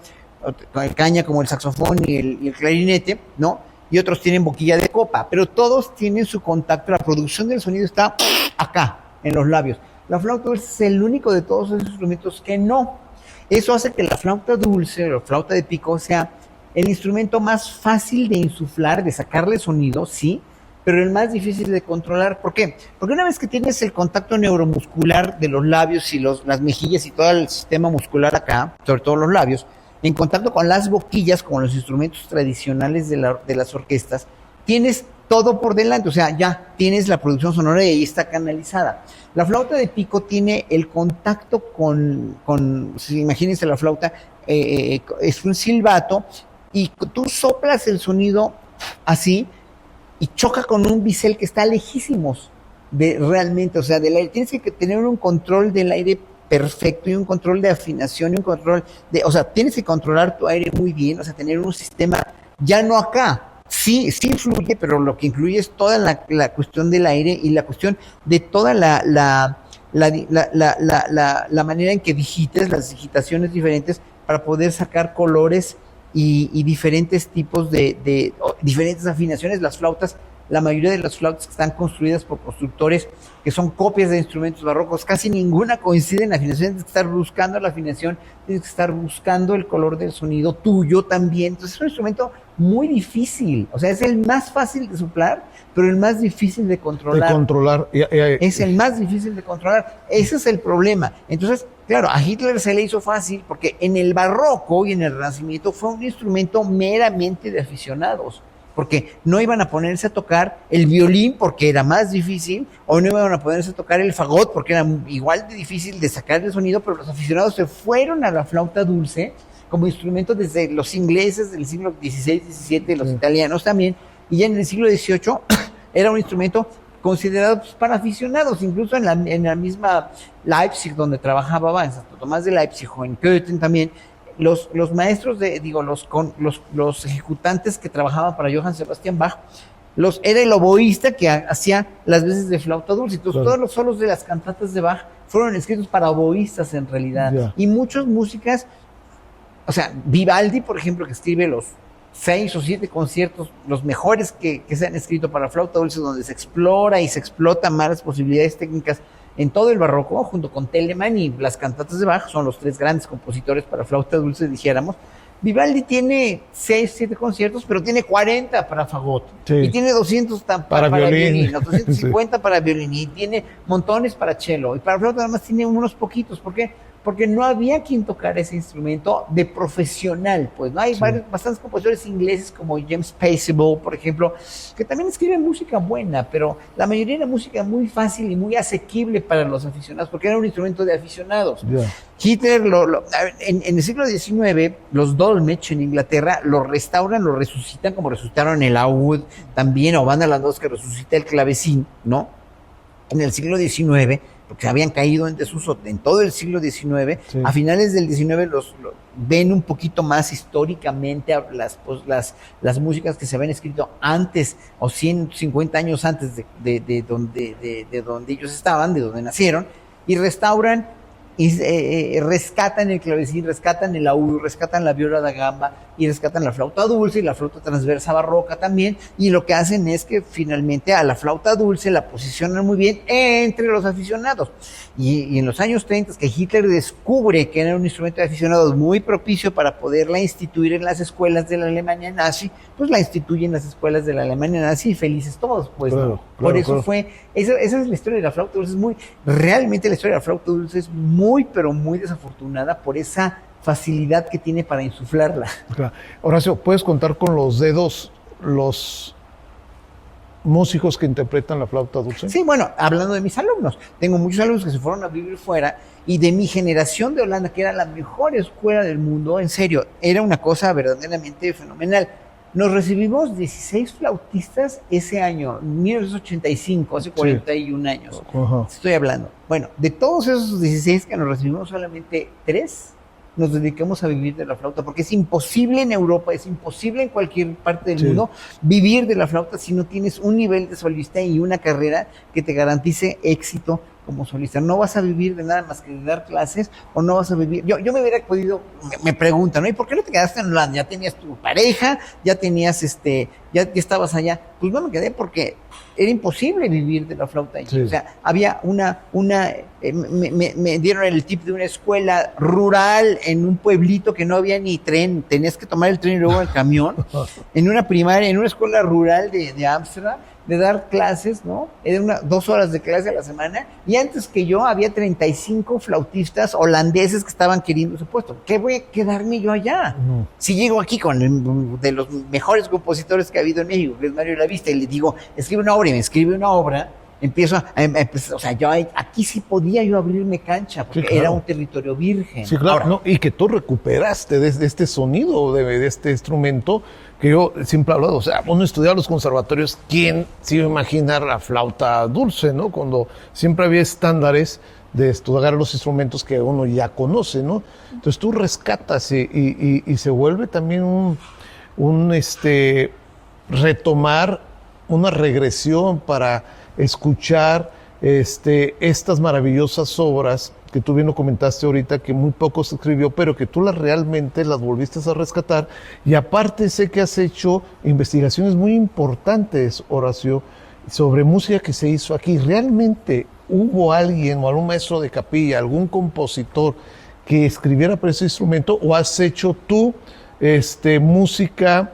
caña como el saxofón y el clarinete, ¿no? Y otros tienen boquilla de copa, pero todos tienen su contacto, la producción del sonido está acá, en los labios. La flauta dulce es el único de todos esos instrumentos que no. Eso hace que la flauta dulce o flauta de pico sea el instrumento más fácil de insuflar, de sacarle sonido, sí, pero el más difícil de controlar. ¿Por qué? Porque una vez que tienes el contacto neuromuscular de los labios y las mejillas y todo el sistema muscular acá, sobre todo los labios, en contacto con las boquillas, como los instrumentos tradicionales de las orquestas, tienes todo por delante, o sea, ya tienes la producción sonora y ahí está canalizada. La flauta de pico tiene el contacto si imagínense la flauta, es un silbato, y tú soplas el sonido así, y choca con un bisel que está lejísimos realmente, o sea, del aire. Tienes que tener un control del aire perfecto y un control de afinación y un control o sea, tienes que controlar tu aire muy bien, o sea, tener un sistema, ya no acá, sí influye, pero lo que incluye es toda la cuestión del aire y la cuestión de toda la manera en que digites, las digitaciones diferentes para poder sacar colores y diferentes tipos de diferentes afinaciones. Las flautas, la mayoría de las flautas que están construidas por constructores que son copias de instrumentos barrocos, casi ninguna coincide en la afinación. Tienes que estar buscando la afinación, tienes que estar buscando el color del sonido tuyo también. Entonces es un instrumento muy difícil, o sea, es el más fácil de soplar, pero el más difícil de controlar. Es el más difícil de controlar, ese es el problema. Entonces, claro, a Hitler se le hizo fácil porque en el barroco y en el Renacimiento fue un instrumento meramente de aficionados, porque no iban a ponerse a tocar el violín porque era más difícil, o no iban a ponerse a tocar el fagot porque era igual de difícil de sacar el sonido, pero los aficionados se fueron a la flauta dulce como instrumento desde los ingleses del siglo XVI, XVII, los italianos también, y ya en el siglo XVIII era un instrumento considerado para aficionados, incluso en la misma Leipzig, donde trabajaba en Santo Tomás de Leipzig, o en Köthen también, los maestros los ejecutantes que trabajaban para Johann Sebastian Bach, era el oboísta que hacía las veces de flauta dulce. Entonces, claro, todos los solos de las cantatas de Bach fueron escritos para oboístas en realidad. Yeah. Y muchas músicas, o sea, Vivaldi, por ejemplo, que escribe los 6 o 7 conciertos, los mejores que se han escrito para flauta dulce, donde se explora y se explotan más las posibilidades técnicas en todo el barroco, junto con Telemann y las cantatas de Bach, son los 3 grandes compositores para flauta dulce, dijéramos. Vivaldi tiene 6, 7 conciertos, pero tiene 40 para fagot, sí, y tiene 200 para violín, 250 sí, para violín, y tiene montones para cello, y para flauta nada más tiene unos poquitos. ¿Por qué? porque no había quien tocara ese instrumento de profesional, pues, ¿no? Hay bastantes compositores ingleses como James Paceable, por ejemplo, que también escriben música buena, pero la mayoría era música muy fácil y muy asequible para los aficionados, porque era un instrumento de aficionados. Hitler, en el siglo XIX, los Dolmetsch en Inglaterra lo restauran, lo resucitan, como resucitaron el laúd también, o Van der Landos que resucita el clavecín, ¿no? En el siglo XIX, porque habían caído en desuso en todo el siglo XIX, a finales del XIX los ven un poquito más históricamente las músicas que se habían escrito antes, o 150 años antes de donde ellos estaban, de donde nacieron, y restauran y rescatan el clavecín, rescatan el laúd, rescatan la viola da gamba y rescatan la flauta dulce y la flauta transversa barroca también, y lo que hacen es que finalmente a la flauta dulce la posicionan muy bien entre los aficionados, y en los años 30 que Hitler descubre que era un instrumento de aficionados muy propicio para poderla instituir en las escuelas de la Alemania nazi, pues la instituyen en las escuelas de la Alemania nazi y felices todos, pues claro, ¿no? Claro, por eso claro. esa es la historia de la flauta dulce, realmente la historia de la flauta dulce es muy, pero muy desafortunada por esa facilidad que tiene para insuflarla. Claro. Horacio, ¿puedes contar con los dedos los músicos que interpretan la flauta dulce? Sí, bueno, hablando de mis alumnos, tengo muchos alumnos que se fueron a vivir fuera, y de mi generación de Holanda, que era la mejor escuela del mundo, en serio, era una cosa verdaderamente fenomenal. Nos recibimos 16 flautistas ese año, 1985, hace 41 años. Ajá. Estoy hablando. Bueno, de todos esos 16 que nos recibimos, solamente 3 nos dedicamos a vivir de la flauta, porque es imposible en Europa, es imposible en cualquier parte del mundo vivir de la flauta si no tienes un nivel de solista y una carrera que te garantice éxito como solista. No vas a vivir de nada más que de dar clases, o no vas a vivir. Yo me hubiera podido, me preguntan, ¿no? ¿Y por qué no te quedaste en Holanda? Ya tenías tu pareja, ya tenías ya estabas allá. Pues no me quedé porque era imposible vivir de la flauta allí. O sea, había me dieron el tip de una escuela rural en un pueblito que no había ni tren, tenías que tomar el tren y luego el camión, en una primaria, en una escuela rural de Ámsterdam, de dar clases, ¿no? Era 2 horas de clase a la semana, y antes que yo había 35 flautistas holandeses que estaban queriendo su puesto. ¿Qué voy a quedarme yo allá? Si llego aquí con de los mejores compositores que ha habido en México, que es Mario Lavista, y le digo, escribe una obra, y me escribe una obra, empiezo o sea, yo aquí sí podía yo abrirme cancha, porque era un territorio virgen. Sí, claro. Ahora, No, y que tú recuperaste de este sonido, de este instrumento, que yo siempre he hablado. O sea, uno estudiaba los conservatorios, ¿quién se iba a imaginar la flauta dulce, no? Cuando siempre había estándares de estudiar los instrumentos que uno ya conoce, ¿no? Entonces tú rescatas y se vuelve también un retomar una regresión para escuchar estas maravillosas obras que tú bien lo comentaste ahorita, que muy poco se escribió, pero que tú realmente las volviste a rescatar. Y aparte sé que has hecho investigaciones muy importantes, Horacio, sobre música que se hizo aquí. ¿Realmente hubo alguien o algún maestro de capilla, algún compositor que escribiera para ese instrumento, o has hecho tú música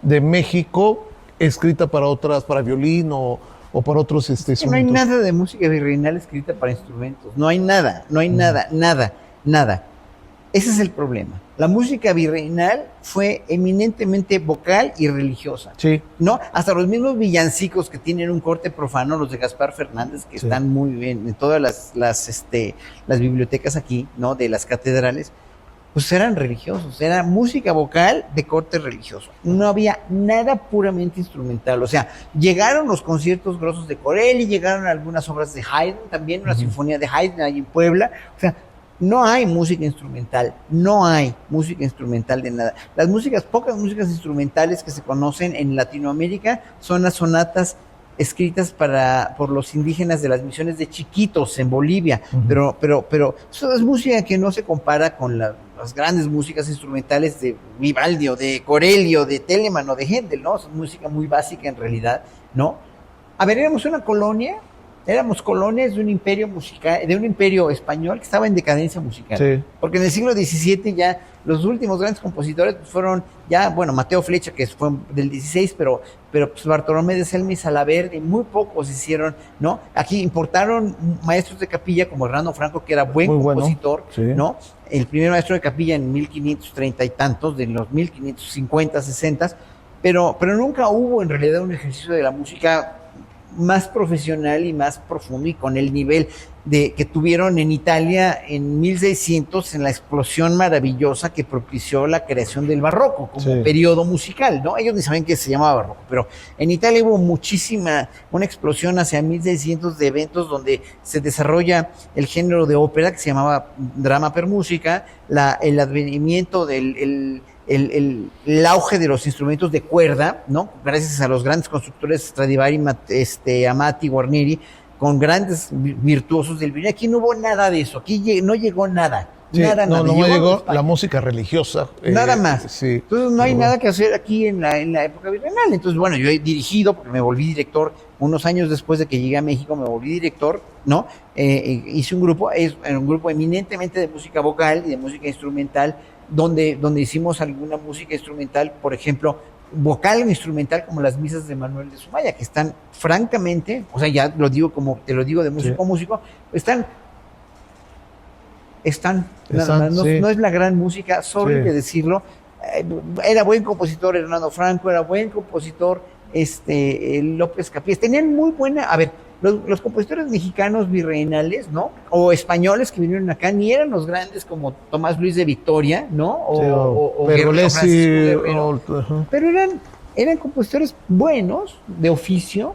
de México escrita para para violín o para otros instrumentos? no hay nada de música virreinal escrita para instrumentos. No hay nada, nada. Ese es el problema. La música virreinal fue eminentemente vocal y religiosa. Sí. ¿No? Hasta los mismos villancicos que tienen un corte profano, los de Gaspar Fernández, que están muy bien en todas las bibliotecas aquí, ¿no? De las catedrales, pues eran religiosos, era música vocal de corte religioso. No había nada puramente instrumental. O sea, llegaron los conciertos grosos de Corelli, llegaron algunas obras de Haydn, también una sinfonía de Haydn ahí en Puebla. O sea, no hay música instrumental, no hay música instrumental de nada. Pocas músicas instrumentales que se conocen en Latinoamérica son las sonatas escritas por los indígenas de las misiones de Chiquitos en Bolivia, pero eso es música que no se compara con las grandes músicas instrumentales de Vivaldi o de Corelli o de Telemann o de Händel, ¿no? Es música muy básica en realidad, ¿no? A ver, éramos una colonia éramos colonias de un imperio musical, de un imperio español que estaba en decadencia musical. Sí. Porque en el siglo XVII ya los últimos grandes compositores pues, fueron ya, bueno, Mateo Flecha, que fue del XVI, pero pues Bartolomé de Selma y Salaverde, muy pocos hicieron, ¿no? Aquí importaron maestros de capilla como Hernando Franco, que era buen Muy bueno, compositor, sí. ¿no? El primer maestro de capilla en 1530 y tantos, de los 1550, 60, pero nunca hubo en realidad un ejercicio de la música más profesional y más profundo y con el nivel que tuvieron en Italia en 1600 en la explosión maravillosa que propició la creación del barroco como periodo musical, ¿no? Ellos ni saben que se llamaba barroco, pero en Italia hubo una explosión hacia 1600 de eventos donde se desarrolla el género de ópera que se llamaba drama per musica, el advenimiento del el auge de los instrumentos de cuerda, ¿no? Gracias a los grandes constructores Stradivari, Amati, Guarneri, con grandes virtuosos del violín. Aquí no hubo nada de eso, aquí no llegó nada. Sí, nada. No llegó la música religiosa. Nada más. Sí. Entonces no hay nada que hacer aquí en la época virreinal. Entonces, bueno, yo he dirigido, porque me volví director unos años después de que llegué a México, me volví director, ¿no? Hice un grupo eminentemente de música vocal y de música instrumental, donde hicimos alguna música instrumental, por ejemplo, vocal o instrumental, como las misas de Manuel de Sumaya, que están francamente, o sea, ya lo digo como te lo digo de músico a músico, están nada más, no es la gran música, sorry de decirlo. Era buen compositor Hernando Franco, era buen compositor López Capillas, tenían muy buena, a ver, los compositores mexicanos virreinales, ¿no? O españoles que vinieron acá, ni eran los grandes como Tomás Luis de Victoria, ¿no? O Pergolesi, pero eran compositores buenos, de oficio,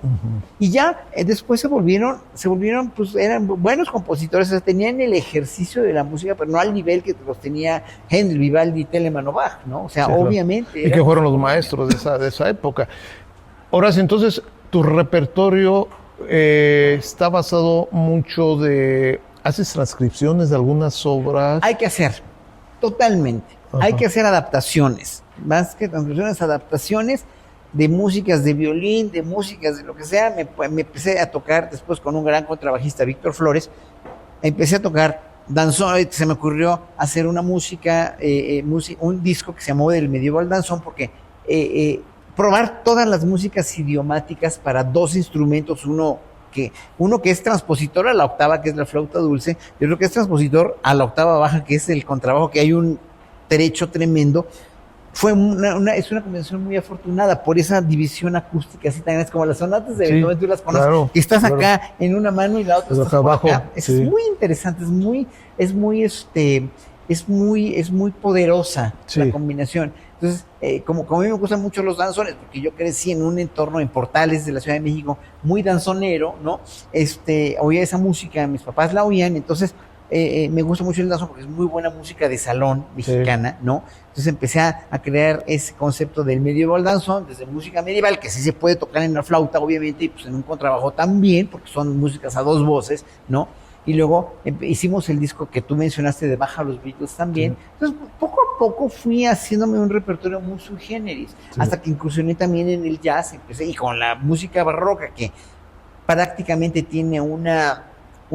y ya después se volvieron, pues eran buenos compositores, o sea, tenían el ejercicio de la música, pero no al nivel que los tenía Händel, Vivaldi, Telemann o Bach, ¿no? O sea, obviamente. Y que fueron los maestros de esa época. Ahora, entonces, tu repertorio está basado mucho ¿haces transcripciones de algunas obras? Hay que hacer, totalmente. Ajá. Hay que hacer adaptaciones, más que transcripciones, adaptaciones de músicas de violín, de músicas de lo que sea. Me empecé a tocar después con un gran contrabajista, Víctor Flores, empecé a tocar danzón. Se me ocurrió hacer una música, un disco que se llamó del Medieval Danzón, porque probar todas las músicas idiomáticas para dos instrumentos, uno que es transpositor a la octava, que es la flauta dulce, y otro que es transpositor a la octava baja, que es el contrabajo, que hay un trecho tremendo. Es una combinación muy afortunada por esa división acústica así tan grande, como las sonatas de Beethoven, tú las conoces, claro, que estás acá en una mano y la otra estás abajo. Acá. Es muy interesante, es muy poderosa la combinación. Entonces, como a mí me gustan mucho los danzones, porque yo crecí en un entorno en Portales de la Ciudad de México muy danzonero, ¿no? Oía esa música, mis papás la oían, entonces me gusta mucho el danzón porque es muy buena música de salón mexicana, ¿no? Entonces empecé a crear ese concepto del medieval danzón, desde música medieval, que sí se puede tocar en la flauta, obviamente, y pues en un contrabajo también, porque son músicas a dos voces, ¿no? Y luego hicimos el disco que tú mencionaste de Baja los Beatles también. Entonces, poco a poco fui haciéndome un repertorio muy sui generis, hasta que incursioné también en el jazz, y con la música barroca, que prácticamente tiene una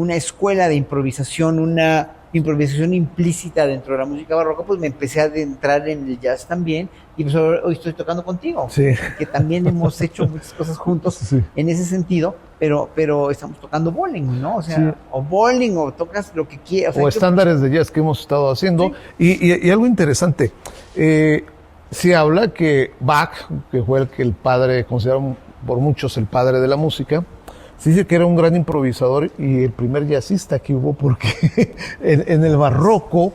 escuela de improvisación, una improvisación implícita dentro de la música barroca, pues me empecé a adentrar en el jazz también, y pues hoy estoy tocando contigo, que también hemos hecho muchas cosas juntos en ese sentido, pero estamos tocando bowling, ¿no? O sea, o bowling, o tocas lo que quieras. O estándares de jazz que hemos estado haciendo. Y algo interesante, se habla que Bach, que fue el padre, considerado por muchos el padre de la música, se dice que era un gran improvisador y el primer jazzista que hubo, porque en el barroco,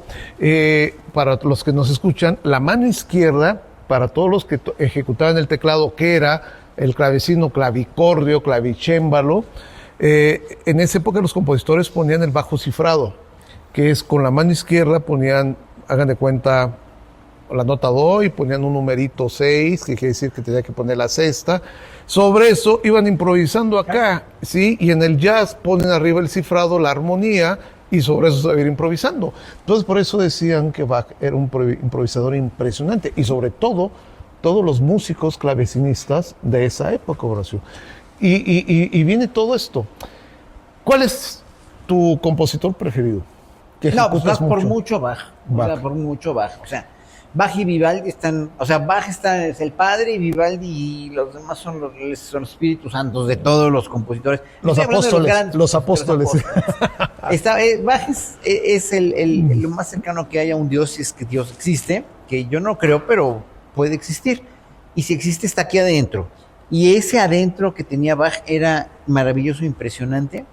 para los que nos escuchan, la mano izquierda, para todos los que ejecutaban el teclado, que era el clavecino, clavicordio, clavicémbalo, en esa época los compositores ponían el bajo cifrado, que es con la mano izquierda ponían, hagan de cuenta, la nota do y ponían un numerito 6, que quiere decir que tenía que poner la sexta. Sobre eso iban improvisando acá, ¿sí? Y en el jazz ponen arriba el cifrado, la armonía, y sobre eso se va a ir improvisando. Entonces, por eso decían que Bach era un improvisador impresionante, y sobre todo, todos los músicos clavecinistas de esa época, Horacio. Y viene todo esto. ¿Cuál es tu compositor preferido? Que No, pues ejecutas Bach por mucho Bach. Bach. O sea, por mucho Bach. O sea, Bach y Vivaldi están, o sea, Bach es el padre y Vivaldi y los demás son los espíritus santos de todos los compositores. Los Estoy hablando de apóstoles, grandes los compositores, apóstoles. Bach es lo más cercano que hay a un Dios, si es que Dios existe, que yo no creo, pero puede existir. Y si existe, está aquí adentro. Y ese adentro que tenía Bach era maravilloso, impresionante.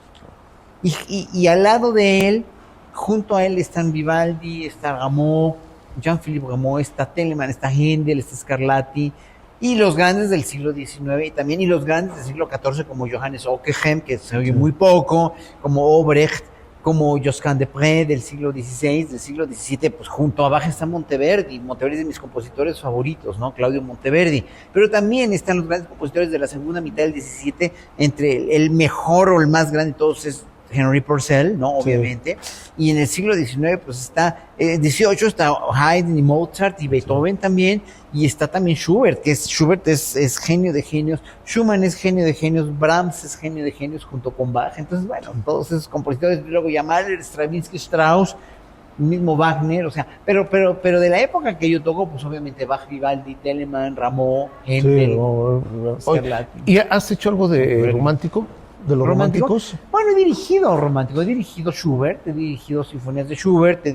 Y al lado de él, junto a él están Vivaldi, está Rameau, Jean-Philippe Rameau, está Telemann, está Händel, está Scarlatti, y los grandes del siglo XIX y también, y los grandes del siglo XIV como Johannes Ockeghem, que se oye muy poco, como Obrecht, como Josquin des Prez del siglo XVI, del siglo XVII, pues junto a Bach está Monteverdi. Monteverdi es de mis compositores favoritos, ¿no? Claudio Monteverdi. Pero también están los grandes compositores de la segunda mitad del XVII, entre el mejor o el más grande de todos es Henry Purcell, ¿no? Obviamente. Sí. Y en el siglo XIX, pues está, XVIII está Haydn y Mozart y Beethoven también, y está también Schubert, Schubert es genio de genios, Schumann es genio de genios, Brahms es genio de genios junto con Bach. Entonces, bueno, todos esos compositores, luego ya Mahler, Stravinsky, Strauss, mismo Wagner, o sea, pero de la época que yo toco, pues obviamente Bach, Vivaldi, Telemann, Rameau, Händel, Scarlatti. ¿Y has hecho algo de romántico? ¿De los románticos? Bueno, he dirigido romántico, he dirigido Schubert, he dirigido sinfonías de Schubert,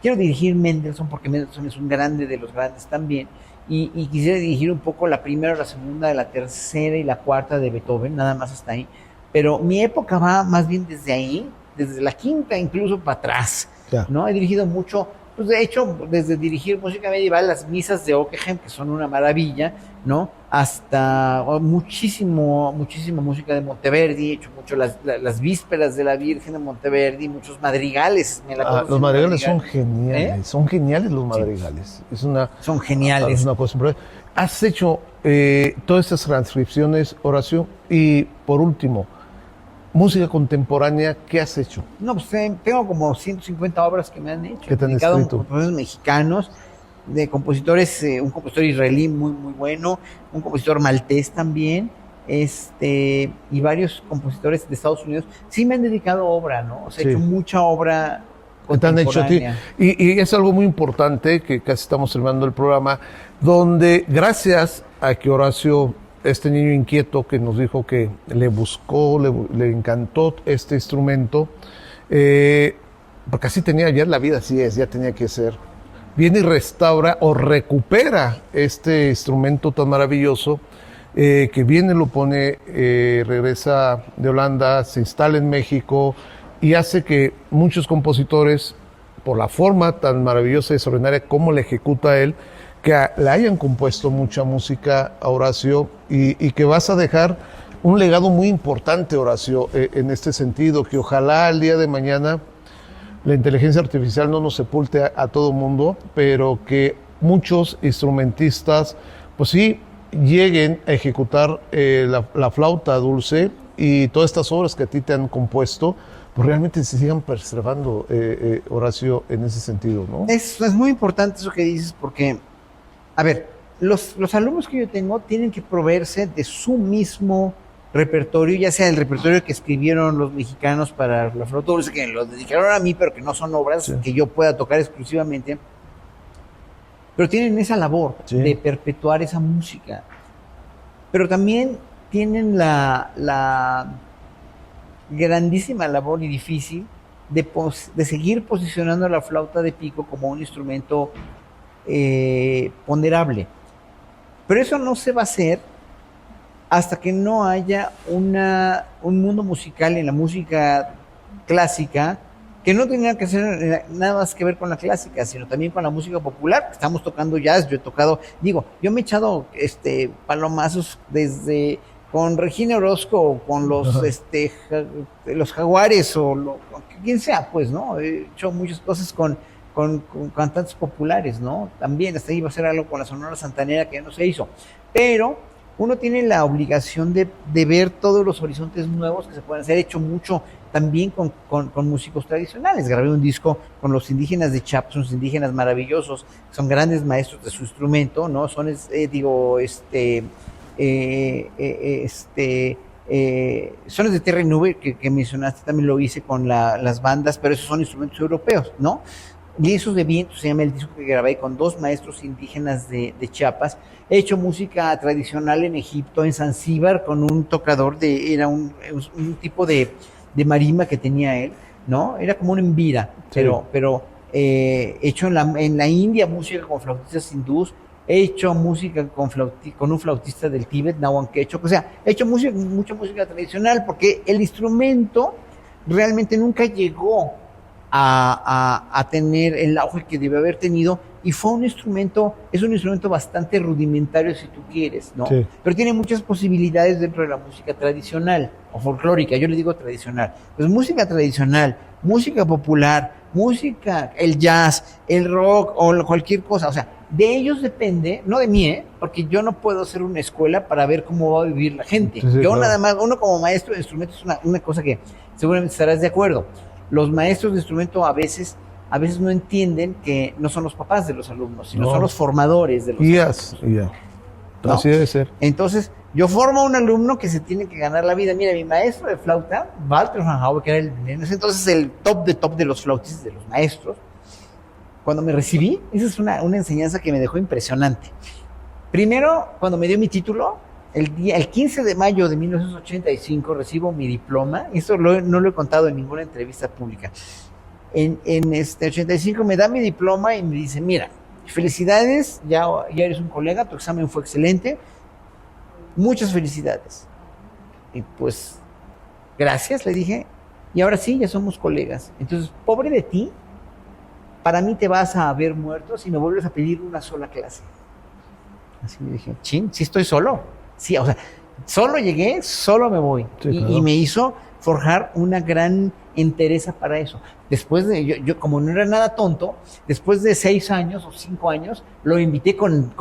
quiero dirigir Mendelssohn porque Mendelssohn es un grande de los grandes también, y quisiera dirigir un poco la primera, la segunda, la tercera y la cuarta de Beethoven, nada más hasta ahí, pero mi época va más bien desde ahí, desde la quinta incluso para atrás, ya. ¿No? He dirigido mucho, pues de hecho, desde dirigir música medieval, las misas de Ockeghem, que son una maravilla, ¿no? Hasta muchísima música de Monteverdi, he hecho mucho las vísperas de la Virgen de Monteverdi, muchos madrigales. Los madrigales son geniales, son geniales los madrigales. Sí. Son geniales. Es una cosa. Has hecho todas estas transcripciones, Horacio, y por último, música contemporánea, ¿qué has hecho? No, pues tengo como 150 obras que me han hecho. ¿Qué te han escrito? Compositores mexicanos, de compositores, un compositor israelí muy bueno, un compositor maltés también, y varios compositores de Estados Unidos. Sí me han dedicado obra, ¿no? O sea, he hecho mucha obra contemporánea. Y es algo muy importante, que casi estamos terminando el programa, donde gracias a que Horacio, este niño inquieto que nos dijo que le buscó, le encantó este instrumento, porque así tenía ya la vida, así es, ya tenía que ser, viene y restaura o recupera este instrumento tan maravilloso, que viene, lo pone, regresa de Holanda, se instala en México y hace que muchos compositores, por la forma tan maravillosa y extraordinaria como la ejecuta él, que le hayan compuesto mucha música a Horacio, y que vas a dejar un legado muy importante, Horacio, en este sentido, que ojalá el día de mañana la inteligencia artificial no nos sepulte a todo mundo, pero que muchos instrumentistas, pues sí, lleguen a ejecutar la flauta dulce y todas estas obras que a ti te han compuesto, pues realmente se sigan preservando, Horacio, en ese sentido, ¿no? Es muy importante eso que dices, porque, a ver, los alumnos que yo tengo tienen que proveerse de su mismo repertorio, ya sea el repertorio que escribieron los mexicanos para la flauta dulce, que los dedicaron a mí, pero que no son obras que yo pueda tocar exclusivamente, pero tienen esa labor de perpetuar esa música. Pero también tienen la grandísima labor y difícil de seguir posicionando la flauta de pico como un instrumento ponderable. Pero eso no se va a hacer hasta que no haya un mundo musical en la música clásica que no tenga que hacer nada más que ver con la clásica, sino también con la música popular. Estamos tocando jazz, yo he tocado, yo me he echado palomazos desde con Regina Orozco, con los los Jaguares o quien sea, pues, ¿no? He hecho muchas cosas con cantantes populares, ¿no? También hasta iba a hacer algo con la Sonora Santanera que ya no se hizo. Pero uno tiene la obligación de ver todos los horizontes nuevos que se pueden hacer. He hecho mucho también con músicos tradicionales. Grabé un disco con los indígenas de Chiapas, unos indígenas maravillosos, son grandes maestros de su instrumento, ¿no? Son, Sones de Tierra y Nube, que mencionaste, también lo hice con las bandas, pero esos son instrumentos europeos, ¿no? Lienzos de Viento se llama el disco que grabé con 2 maestros indígenas de Chiapas. He hecho música tradicional en Egipto, en Zanzíbar, con un tocador, era un tipo de marimba que tenía él, ¿no? Era como un embira, Sí. pero hecho en la India música con flautistas hindús. He hecho música con un flautista del Tíbet, Nahuan Quechua. O sea, he hecho mucha música tradicional porque el instrumento realmente nunca llegó a tener el auge que debe haber tenido, y es un instrumento bastante rudimentario si tú quieres, ¿no? Sí. Pero tiene muchas posibilidades dentro de la música tradicional o folclórica, yo le digo tradicional. Pues música tradicional, música popular, música, el jazz, el rock o cualquier cosa, o sea, de ellos depende, no de mí, porque yo no puedo hacer una escuela para ver cómo va a vivir la gente. Sí, sí, Yo claro. nada más, uno como maestro de instrumentos es una cosa que seguramente estarás de acuerdo. Los maestros de instrumento a veces no entienden que no son los papás de los alumnos, sino No. son los formadores de los Guías, alumnos. y ya. ¿No? Así debe ser. Entonces, yo formo a un alumno que se tiene que ganar la vida. Mira, mi maestro de flauta, Walter Van Hauwe, que era en ese entonces el top de los flautistas, de los maestros, cuando me recibí, esa es una enseñanza que me dejó impresionante. Primero, cuando me dio mi título, el 15 de mayo de 1985 recibo mi diploma. Esto no lo he contado en ninguna entrevista pública. En 85 me da mi diploma y me dice, mira, felicidades, ya eres un colega, tu examen fue excelente, muchas felicidades. Y pues, gracias, le dije, y ahora sí, ya somos colegas. Entonces, pobre de ti, para mí te vas a haber muerto si me vuelves a pedir una sola clase. Así me dije, chin, sí estoy solo. Sí, o sea, solo llegué, solo me voy. Sí, y, claro. y me hizo forjar una gran entereza para eso. Después de, yo como no era nada tonto, después de 6 años o 5 años, lo invité con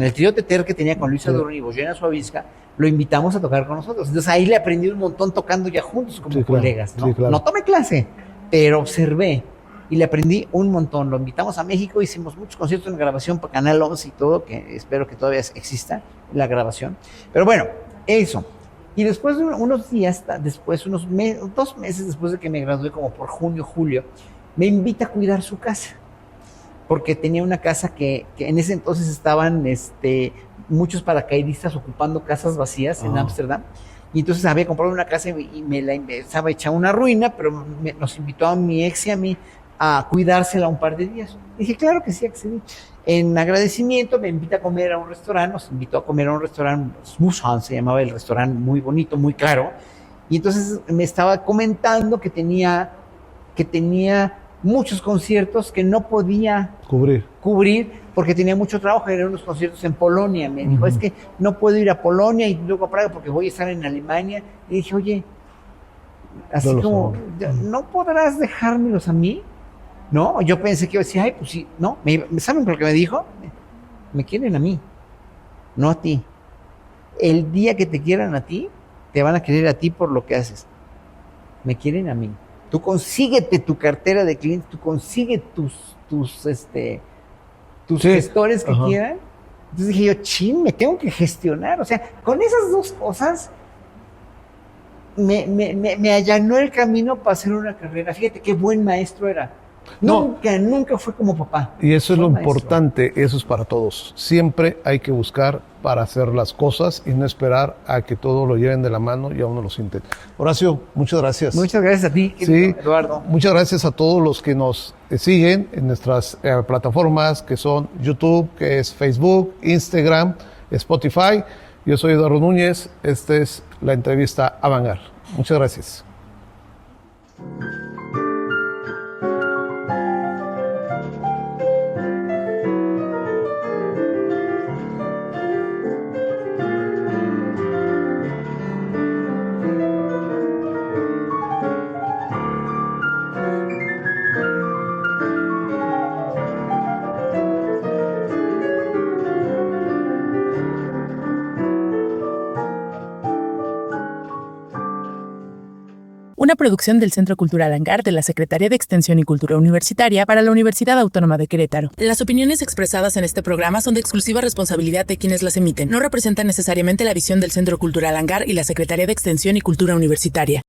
el trío Teter que tenía con Luisa Sí. Durán y Boyena Suavisca, lo invitamos a tocar con nosotros. Entonces ahí le aprendí un montón tocando ya juntos como Sí, claro. colegas, ¿no? Sí, claro. No tomé clase, pero observé y le aprendí un montón. Lo invitamos a México, hicimos muchos conciertos en grabación para Canal 11 y todo, que espero que todavía exista la grabación. Pero bueno, eso. Y después de unos días, después, 2 meses después de que me gradué, como por junio, julio, me invita a cuidar su casa. Porque tenía una casa que en ese entonces estaban muchos paracaidistas ocupando casas vacías en Ámsterdam. Y entonces había comprado una casa y me la estaba hecha una ruina, pero nos invitó a mi ex y a mí a cuidársela un par de días. Dije, claro que sí, accedí. En agradecimiento me invita a comer a un restaurante, nos invitó a comer a un restaurante, Smusan se llamaba el restaurante, muy bonito, muy caro. Y entonces me estaba comentando que tenía muchos conciertos que no podía cubrir porque tenía mucho trabajo, eran unos conciertos en Polonia. Me dijo, es que no puedo ir a Polonia y luego a Praga porque voy a estar en Alemania. Y dije, oye, así como, ¿no podrás dejármelos a mí? ¿No? Yo pensé que iba a decir, ay, pues sí, no. ¿Saben lo que me dijo? Me quieren a mí, no a ti. El día que te quieran a ti, te van a querer a ti por lo que haces. Me quieren a mí. Tú consíguete tu cartera de clientes, tú consigue tus gestores que quieran. Entonces dije yo, chin, me tengo que gestionar. O sea, con esas 2 cosas me allanó el camino para hacer una carrera. Fíjate qué buen maestro era. Nunca fue como papá. Y eso es lo maestro. importante, eso es para todos. Siempre hay que buscar para hacer las cosas y no esperar a que todo lo lleven de la mano y a uno lo sienten. Horacio, muchas gracias. Muchas gracias a ti, querido Eduardo. Muchas gracias a todos los que nos siguen en nuestras plataformas, que son YouTube, que es Facebook, Instagram, Spotify. Yo soy Eduardo Núñez. Esta es la entrevista a Vanguard. Muchas gracias. una producción del Centro Cultural Hangar de la Secretaría de Extensión y Cultura Universitaria para la Universidad Autónoma de Querétaro. Las opiniones expresadas en este programa son de exclusiva responsabilidad de quienes las emiten. No representan necesariamente la visión del Centro Cultural Hangar y la Secretaría de Extensión y Cultura Universitaria.